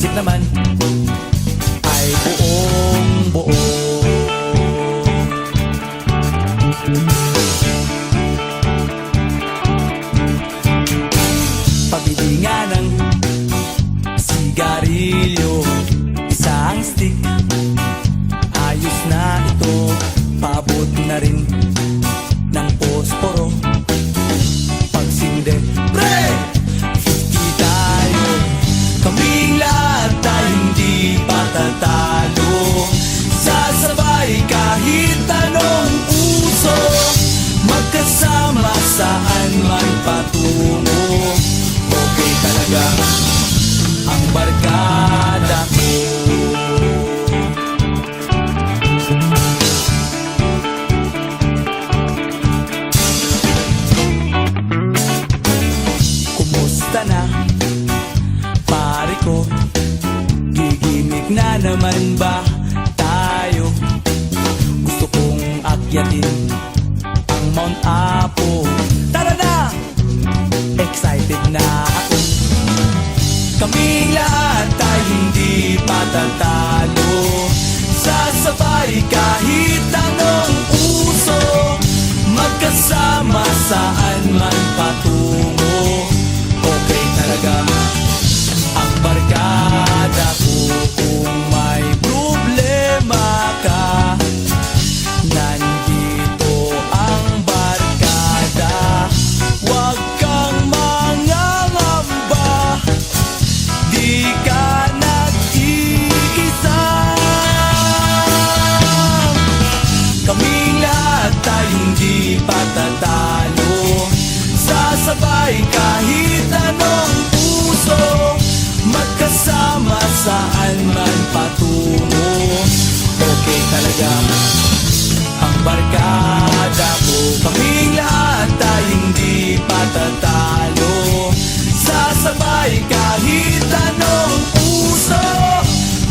pag-iisip naman ay buong buo. Pabili nga ng sigarilyo, isang stick, ayos na ito. Paabot na rin ng posporo. Pagsinde, pre! 50 tayo, kaming lahat tayo hindi patatalo. Sasabay kahit anong uso, magkasama saan man patungo. Okay talaga ang barkada ko. Kumusta na, pare ko? Gigimik na naman ba tayo? Gusto kong akyatin ang Mount Apo. Tara na! Excited na ako. Kaming lahat tayo hindi patatalo. Sasabay kahit anong uso, magkasama saan man patungo. Okay talaga ang barkada ko. Kung may problema ka, nandito ang barkada. Huwag kang mangangamba, di ka nag-iisa. Kaming lahat tayo hindi patatalo. Sasabay kahit anong puso, magkasama saan man patungo. Okay talaga ang barkada ko. Kaming lahat tayo hindi patatalo. Sasabay kahit anong puso,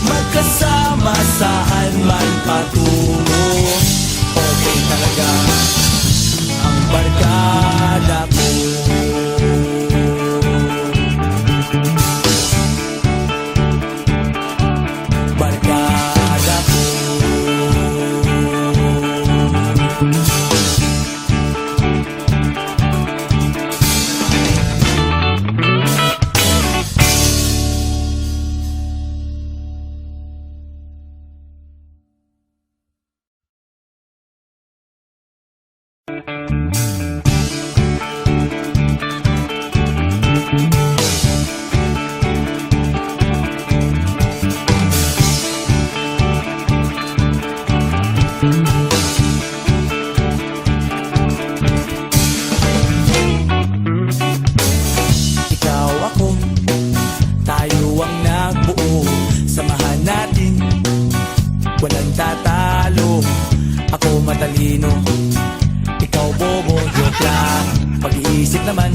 magkasama saan man patungo. Okay talaga ang barkada ko. Barkada ko. Ikaw ako, tayo ang nagbuo. Samahan natin, walang tatalo. Ako matalino, ikaw bobo, joke lang. Pag-iisip naman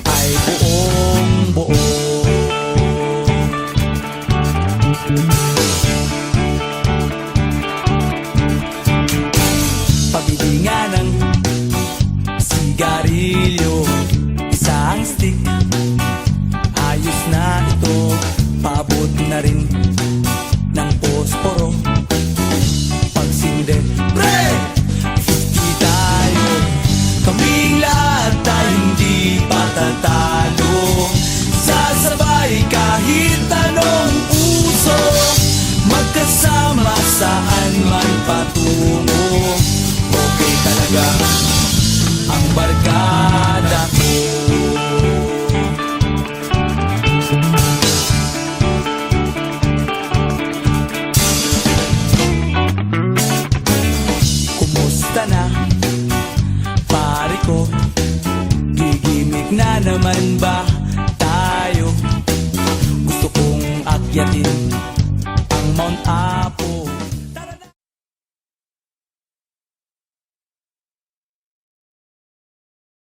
ay buong buo. Pabili nga ng sigarilyo, isang stick, ayos na ito. Paabot na rin ng posporo. Pagsinde, pre! 50 tayo, kaming lahat tayo hindi patatalo. Sasabay kahit anong uso, magkasama saan man patungo. Okay talaga ang barkada ko. Kumusta na, pare ko? Gigimik na naman ba tayo? Gusto kong akyatin